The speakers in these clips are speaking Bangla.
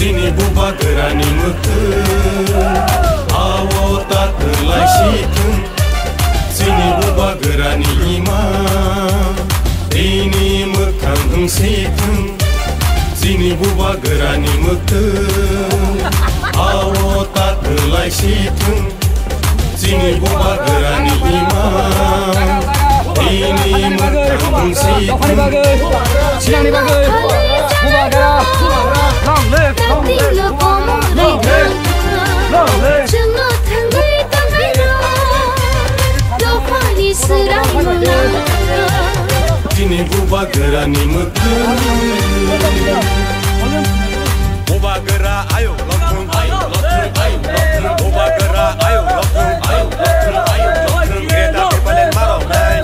Dini buba gerani meken awo tak terlai situng. Sini buba gerani imam dini mekang heng situng. Sini buba gerani meken awo tak terlai situng. Sini buba gerani imam dini mekang heng situng. Sinang ni bagus. Buba gerak. Long live, long live. Long live. Dini buba gerani meken buba gerak ayo lokeng ayo lokeng ayo lokeng buba gerak ayo lokeng ayo lokeng ayo lokeng kereta tipalen marong nai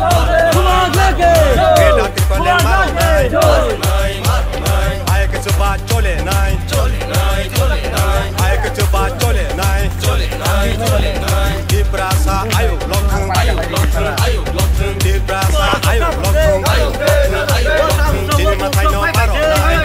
kereta tipalen marong nai ayo kecepat cole nai ayo kecepat cole nai di perasa ayo lokeng ayo lokeng ayo lokeng di perasa ayo lokeng ayo lokeng dini matai no marong nai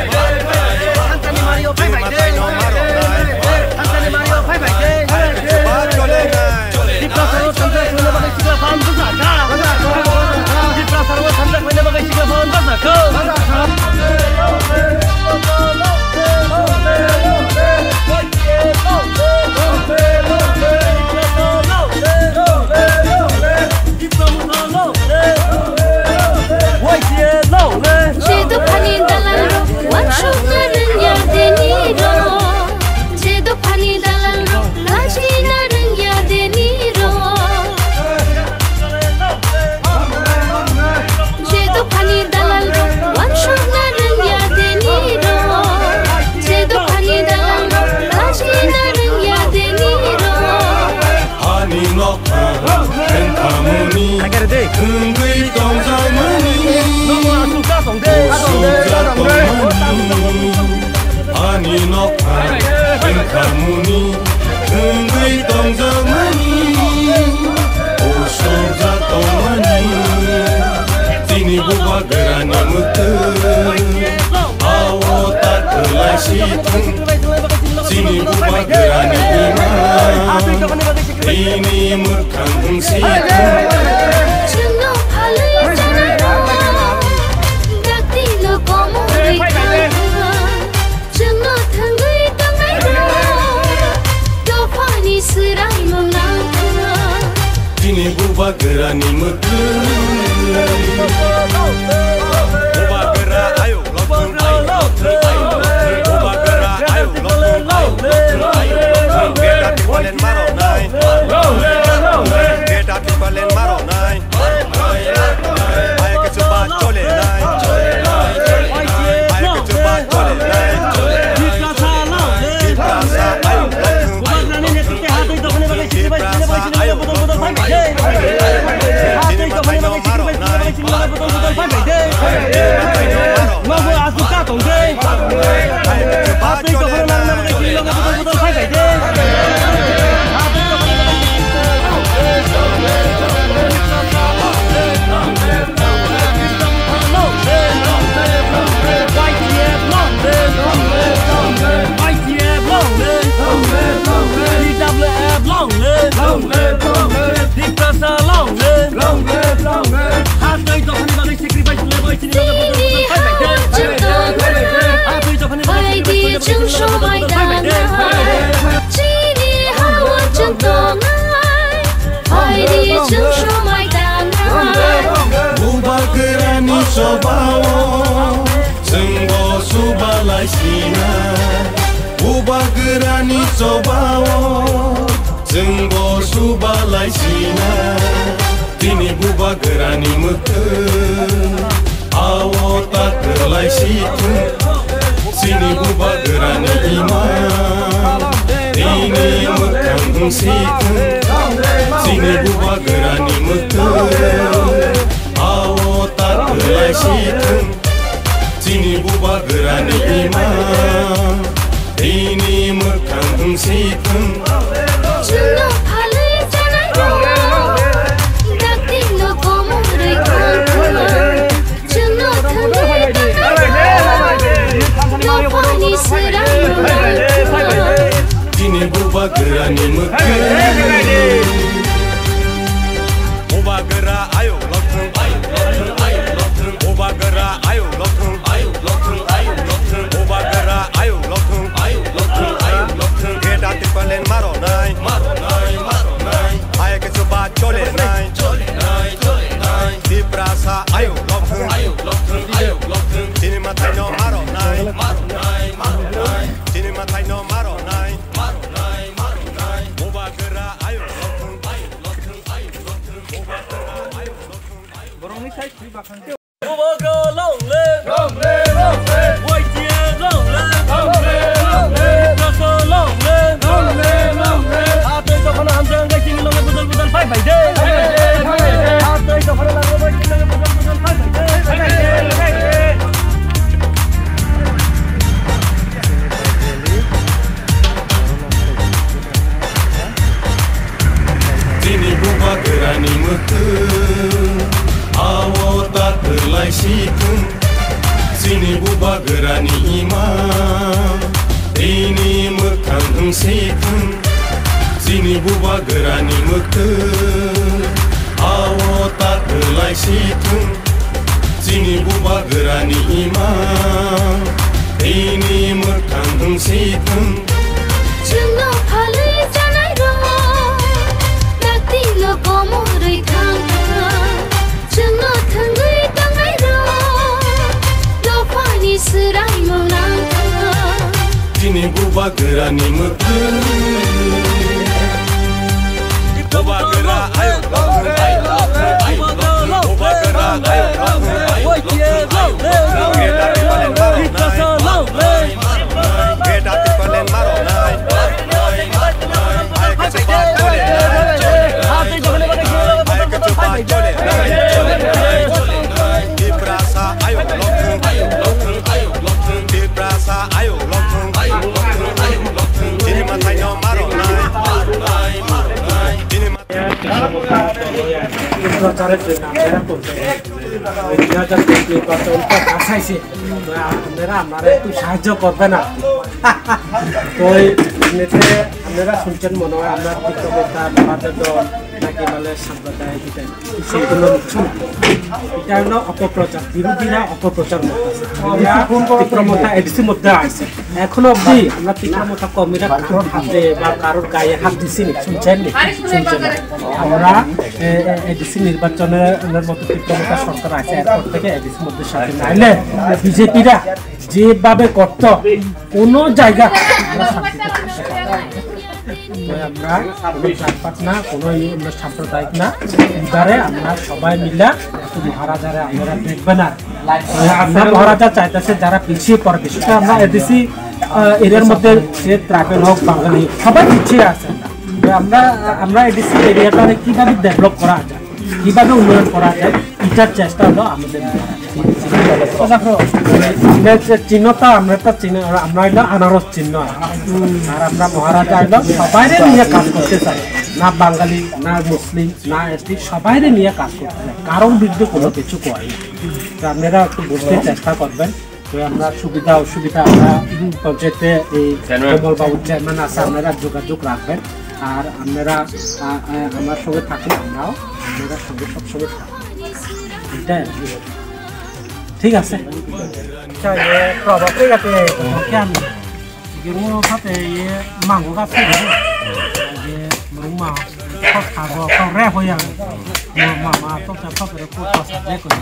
Hungui tong zamani, suka tomani, ani nokha, engkamuni. Hungui tong zamani, usuka tomani. Dini buba gerani meken, awo tak terlai situng. Dini buba gerani imam, dini mekang heng situng. Dini buba gerani meken buba gerak ayo lokeng ayo lokeng ayo lokeng buba gerak ayo lokeng ayo lokeng ayo lokeng kereta tipalen marong nai kereta tipalen marong nai ayo kecepat cole nai ayo kecepat cole nai di perasa ayo lokeng di perasa ayo lokeng dini matai no marong nai ayo kecepat cole buba gerani sobawo senggo subalai sina buba gerani sobawo senggo subalai sina dini buba gerani meken awo tak terlai situng. Sini buba gerani imam dini mekang heng situng. Sini buba gerani meken awo tak terlai situng. Sini buba gerani imam dini mekang heng situng. Serang gerani mukti Oba gera ayo lokun Oba gera ayo lokun Oba gera ayo lokun Geda tipalen maro nai Aye ke chuba chole nai Di prasa ayo lokun Chini matai no maro nai Chini matai no maro nai Oba gera ayo lokun Sini buba gerani mukti Awo tak kelai sikun Sini buba gerani imam Ini mekang hengsikun Sini buba gerani mukti Awo tak kelai sikun Sini buba gerani imam Ini mekang hengsikun Chungo phale janai ro Nakti lo komoroi thangka Chungo thangui tangai ro Lo pani serai molangka Sini buba gerani mukti Oba gera ayo lokun Oba gera ayo lokun Geda tipalen maro nai Geda tipalen maro nai Aye ke chuba chole nai Aye ke chuba chole nai Di prasa ayo lokun Di prasa ayo lokun Chini matai no maro nai Chini matai প্রচারের জন্য আপনারা করবেন 2024 নির্বাচন তো কাছাইছে আপনারা একটু সাহায্য করবেন না তো এমনিতে আপনারা শুনছেন মনে হয় আপনার বিক্রমতা বাবাদের দল নাকি বলে সম্প্রদায় সেগুলো এটা হলো অপপ্রচার বিরোধীরা অপপ্রচার করতেছে বিক্রমতা এডিসির মধ্যে আছে এখনো অবধি আমরা বিক্রমতা কর্মীরা কারোর হাতে বা কারোর গায়ে হাত দিচ্ছি শুনছেন আমরা এডিসি নির্বাচনের মতো বিক্রমতা সরকার আছে এরপর থেকে এডিসির মধ্যে সাথে নাইলে বিজেপিরা যেভাবে করত কোনো জায়গা আমরা জাতপাত না কোনো সাম্প্রদায়িক না এবারে আমরা সবাই মিলে মহারাজারে আপনারা দেখবেন না আমরা মহারাজা চাইতেছে যারা পিছিয়ে পড়বে সেটা আমরা এডিসি এরিয়ার মধ্যে যে ট্রাইবেল হোক বাঙালি সবাই পিছিয়ে আছে আমরা এডিসি এরিয়াটাকে কিভাবে ডেভেলপ করা যায় কিভাবে উন্নয়ন করা যায় এটার চেষ্টা হলো আমাদের চিহ্নটা আমরা হলো আনারস চিহ্ন আর আমরা মহারাজা হলো সবাই নিয়ে কাজ করতে চাই না বাঙালি না মুসলিম না এসটি সবাই নিয়ে কাজ করতে চাই কারণ বিরুদ্ধে কোনো কিছু করে না আপনারা একটু বুঝতে চেষ্টা করবেন আমরা সুবিধা অসুবিধা আমরা পঞ্চায়েতে এই কমলবাবুর চেয়ারম্যান আছে আপনারা যোগাযোগ রাখবেন আর আপনারা আমার সঙ্গে থাকলে আমরাও আপনারা সঙ্গে সবসময় থাকবো এটাই ঠিক আছে প্রভাবে গাতে আমি গেমো সাথে মাংস গাছে যে মা সব খাবো সব রে হয়ে যাবে মামা তো সব করে কোটো সাজে করে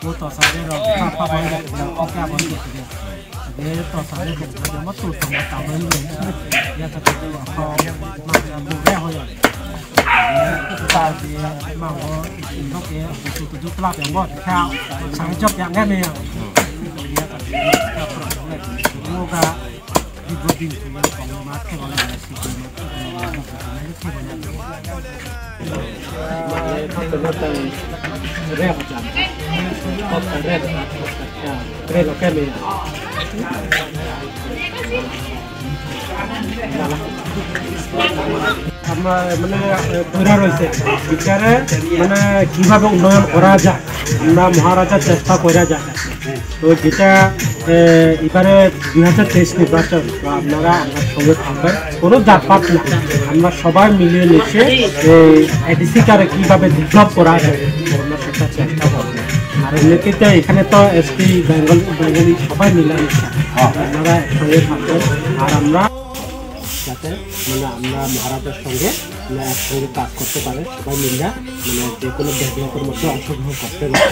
কোটো সাজে র খাপা হয়ে যাবে ওকে আবার দিয়ে ये तो सारे लोग जो मत तो समझ तावन में या तो बुरे हो जाए साल की मांगो इनको के तो plot yang buatข้าว sang job yang kan ya semoga dibuding semua pengamat kepada si মানে ধরা রয়েছে বিচারে মানে কিভাবে উন্নয়ন করা যায় আমরা মহারাজা চেষ্টা করা যায় তো যেটা এবারে 2023 নির্বাচন, তো আপনারা আমার সঙ্গে থাকবেন, কোনো জাতপাত না, আমরা সবাই মিলিয়ে মিশে এডিসি কারে কীভাবে ডেভেলপ করা যায় আমরা সেটা চেষ্টা করবো। আর এমনিতে এখানে তো এসপি বেঙ্গলি সবাই মিলেমিশে আপনারা একসঙ্গে থাকবেন। আর আমরা যাতে মানে আমরা মহারাজের সঙ্গে একসঙ্গে কাজ করতে পারে, সবাই মিলে মানে যে কোনো ডেভেলপের মধ্যে অংশগ্রহণ করতে পারে।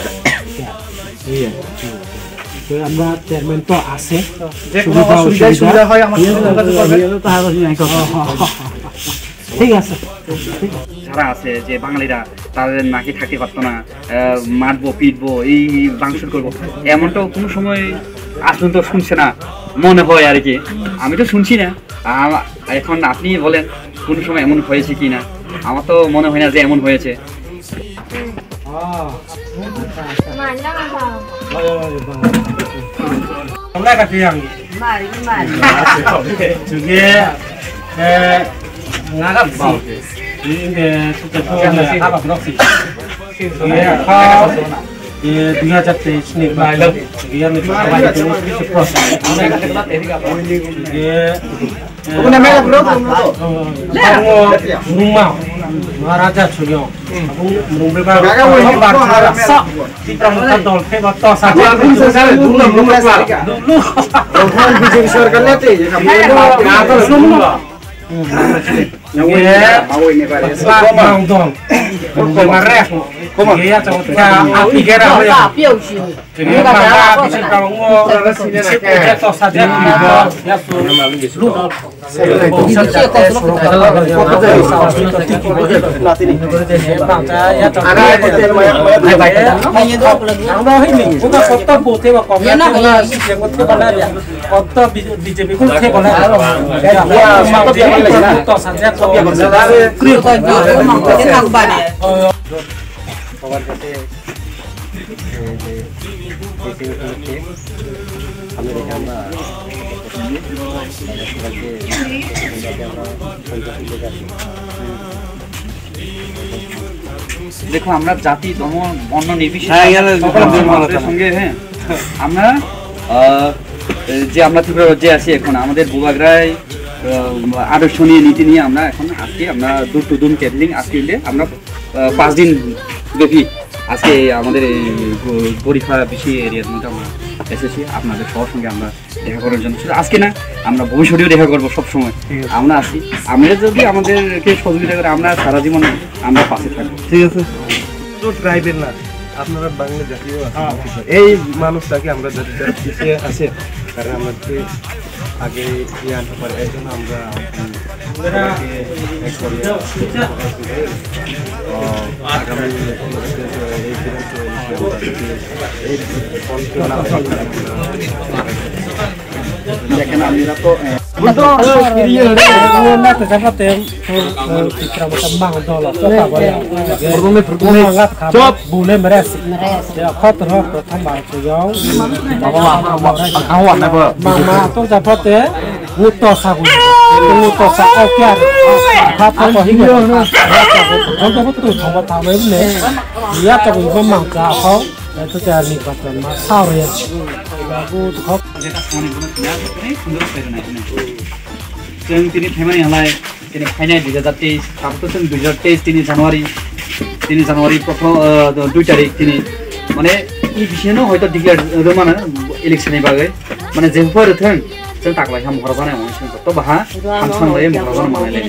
তো আমরা চেয়ারম্যান তো আছে, সুবিধা হয় ঠিক আছে। যারা আছে যে বাঙালিরা তাদের নাকি থাকতে পারতো না, মারবো পিটবো এই বাংশুর করবো, এমনটাও কোনো সময় আসলে তো শুনছে না মনে হয় আর কি। আমি তো শুনছি না, এখন আপনি বলেন কোনো সময় এমন হয়েছে কি না। আমার তো মনে হয় না যে এমন হয়েছে। Maharaja Chunyo, দেখো আমরা জাতি ধর্ম অন্য নির্বিশেষে সঙ্গে হ্যাঁ আমরা যে আমরা ত্রিপুরা রাজ্যে আছি এখন আমাদের বুবাগ্রায় আদর্শ নিয়ে নীতি নিয়ে আমরা এখন আজকে আমরা দূর টু দূর ক্যাটলিং আজকে আমরা 5 দিন ব্যাপী আজকে আমাদের এই পরীক্ষা বিষয় এরিয়ার মধ্যে আমরা এসেছি আপনাদের সবার সঙ্গে আমরা দেখা করার জন্য। শুধু আজকে না, আমরা ভবিষ্যতেও দেখা করবো সবসময়। আমরা আসি, আমরা যদি আমাদেরকে সহযোগিতা করে আমরা সারা জীবন আমরা পাশে থাকবো। ঠিক আছে, তো ট্রাইবেল না, আপনারা বাংলা জাতীয় এই মানুষটাকে আমরা যাতে পিছিয়ে আছে কারণ আমাদের আগে ইয়ে আনতে পারে, এই জন্য আমরা আগামী দেখেন আমরা তো তিনি ফেমানি হালায় তিনি ফাইনাল 2023 তারপর 2023 তিনি জানুয়ারি প্রথম 2 তারিখ তিনি মানে এই বিষয়ে হয়তো ডিক্লেয়ার রোমানা ইলেকশনের বাগে মানে যে পরে থন जों ताकलाय हम हरबाने मोनसे तो बाहा हामसांलाय महाराजान मानायलाय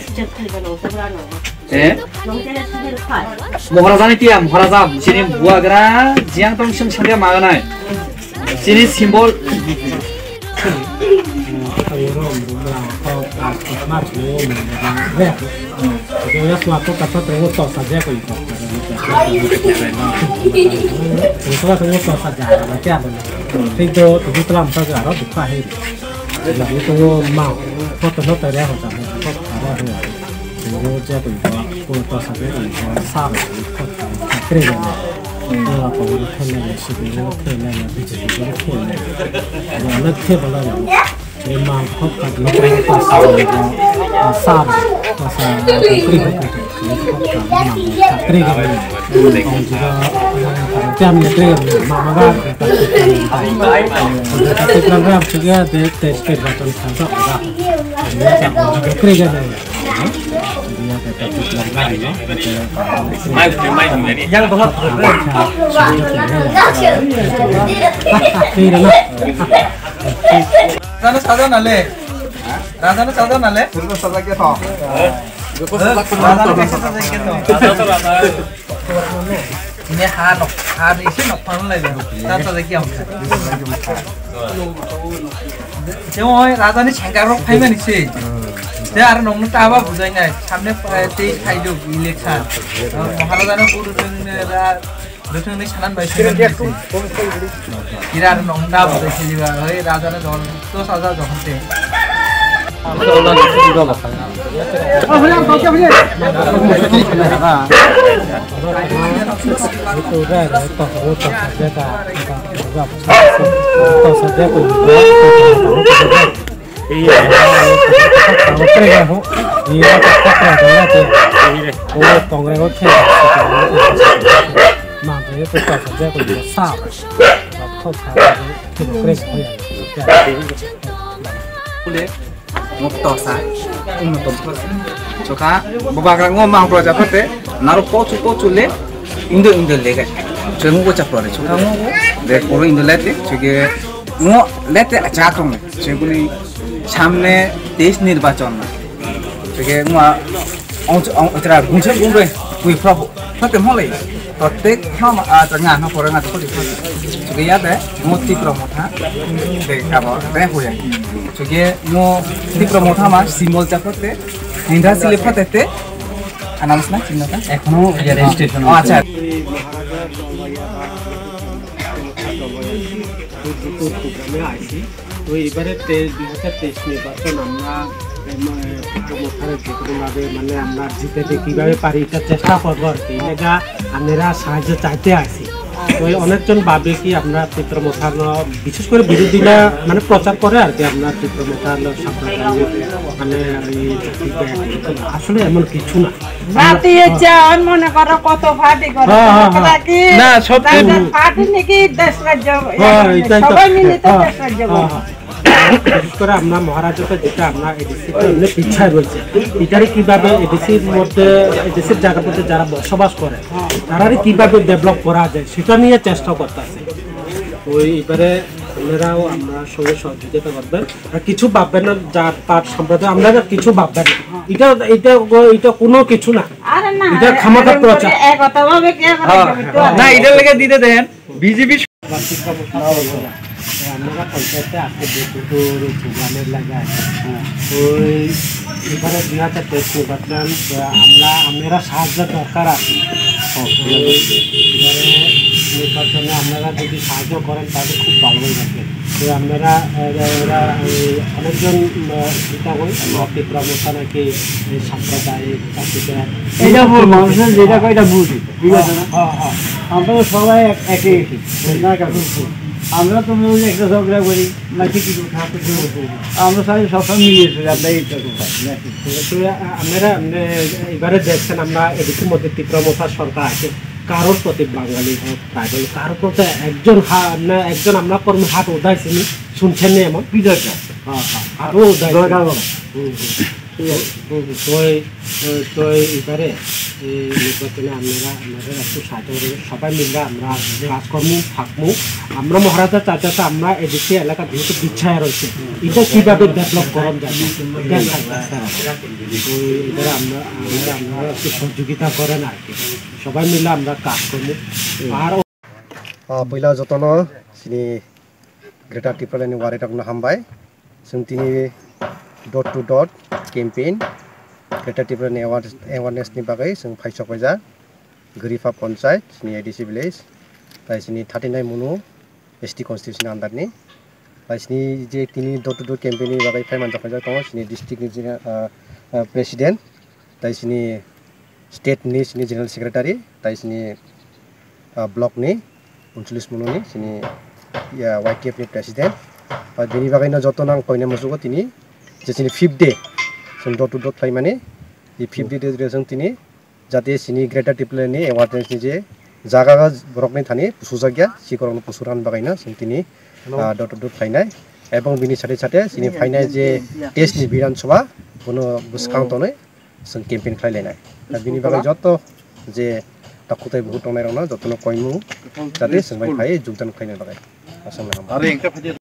महाराजानि तिया महाराजा जिनि बुआग्रा जियां दं जों संदिया मागानाय जिनि symbol Lalu tu mau, foto dia macam foto apa tu, tu je tu foto sampai tu sahaja, foto keren ni. Kalau kau nak kena ni, sebelum kena ni, bijak bijak kena. Kalau nak kena ni, memang kok lebih pasal sam pasal kri juga jam kri mama tapi program juga tes bacaan sangat juga kri kan dia tetap yang bahwa রাজানো সাজা নালে রাজানো সাজা নালে পুরো সাজা কে তো রাজানো কেসে সাজা কে তো ini han isi nok pan lai ta ta ki am jemoi rajani chengka rok phaiman isi te ar nong ta ba bujai nai samne 23 thaido election maharajana puru ra দুটোনে Sanan ভাই ইরা আর নংডা বলে খেলিবা ওই রাজারে দল তো সাজা যখনতে Makanya tetap saja kalau dia sabar, atau sabar itu kres boleh muktosa, muktos. Coba bapak ngomong proyek apa teh? Naruh pocu le, Indo lega. Coba ngomong capur deh. Coba ngomong, deh orang Indo lete, coba ngomong lete acak dong. Coba beli samne des nirbacon. Coba ngomong, orang guncer guncer, kui prabu, tapi mulai. प्रत्येक हम जगह हम पढ़ना तो कुछ चुके याद है मोती प्रमोथा देखा बात है हो जाए चुके मो मोती प्रमोथा मार सिंबल चापते इंद्रा सिलेपते ते अनाउंस ना चिन्ह का एखनो रजिस्ट्रेशन अच्छा তো এবারে 2023 নির্বাচন আমরা প্রমোটারের যেভাবে মানে আমরা জিতেতে কিভাবে পারি এটা চেষ্টা করবো আর কি এটা আমরা সাহায্য চাইতে আসি তো অনেকজন ভাবে কি আমরা প্রমোটার বিশেষ করে বিরোধীরা মানে প্রচার করে আর কি আমরা প্রমোটার মানে আসলে এমন কিছু না মনে করো কত ফাটি করে না সব ফাটি নাকি দেশ রাজ্য সবাই মিলে তো দেশ রাজ্য বিশেষ করে আমরা মহারাজকে যেটা আমরা এডিসিতে পিছায় রয়েছে এটারে কিভাবে এডিসির মধ্যে এডিসির জায়গার মধ্যে যারা বসবাস করে তারা কিভাবে ডেভেলপ করা যায় সেটা নিয়ে চেষ্টা করতেছে ওই এবারে আপনারাও আমরা সঙ্গে সহযোগিতা করবেন আর কিছু ভাববেন না যার পাট সম্প্রদায় আমরা কিছু ভাববেন না এটা কোনো কিছু না এটা খামাখা প্রচার না এটা লেগে দিতে দেন বিজেপি আমরা পঞ্চায়েতে আজকে দুটো প্রোগ্রামের লাগায় ওই এবারে 2023 নির্বাচন আমরা সাহায্য দরকার আছে এবারে নির্বাচনে আপনারা যদি সাহায্য করেন তাহলে খুব ভালো হয়ে যাবে তো আপনারা অনেকজন যেটা বলি প্রমোশন নাকি সাম্প্রদায়িক এটা ভুল মানুষের যেটা কয় এটা ভুল ঠিক আছে না আমরা সবাই একই আমরা তো একটা ঝগড়া করি না কি আমরা সবাই সবসময় মিলিয়েছি আমরা এইটা আপনারা এবারে দেখছেন আমরা এদিকের মধ্যে তীব্রমতা সরকার আছে কারোর প্রতি বাঙালি হোক ট্রাইবাল কারোর প্রতি একজন আমরা কর্ম হাত উঠাইছি শুনছেন না এমন বিজয়টা হাতও উঠাই তো এবারে নির্বাচনে আপনারা একটু সাহায্য করবেন সবাই মিলে আমরা কাজকর্ম থাকবো আমরা মহারাজা চাচাতে আমরা এদিকে এলাকা যেহেতু বিচ্ছায় রয়েছে এটা কীভাবে ডেভেলপ করা যাবে এবারে আপনারা একটু সহযোগিতা করেন আর কি সবাই মিলে আমরা কাজ করবো আর पहिला जतन सिनी ग्रेटर टिप्रानि वारेटाकनो हामबाय जों दिनै डट टु डट केम्पेइन ग्रेटर टिप्रानि एवारनेसनि बागै जों फायसकबायजा गरिफा पन्चायत सिनी एडिसि भिलेज ताइ सिनी 39 मुनु एसटी कन्स्टिट्युसन आन्डारनि ताइ सिनी जे दिनै डट टु डट केम्पेइननि बागै फायमान जाफायजा दङ सिनी डिस्ट्रिक्टनि प्रेसिडेन्ट ताइ सिनी स्टेटनि सिनी जेनेरेल सेक्रेटारि ताइ सिनी ब्लकनि 39 मुनुनि सिनी YTF नि प्रेसिडेन्ट बेनि बागैनो जतन आं कयना मुसुखौ तिनि जेसिनि 5th डे जों डट टू डट फाइ माने बे 5th डे जों तिनि जाते सिनि ग्रेटार टिप्लेनि एवारनेस नि जे जागा बरकनि थानि सुजागिया सिकरन पुसुरान बागैनो जों तिनि डट टू डट फाइनाय एबं बिनि साथे साथे सिनि फाइनाय जे टेस्ट नि बिरान सभा कोनो बुसकाउंटनै जों कैंपेन खालायनाय दा बिनि बागै जत जे ताकुताय बहुत टनाय रना जतन कयमु जाते जों फाइ जुगदान खालायनाय बागै आसाम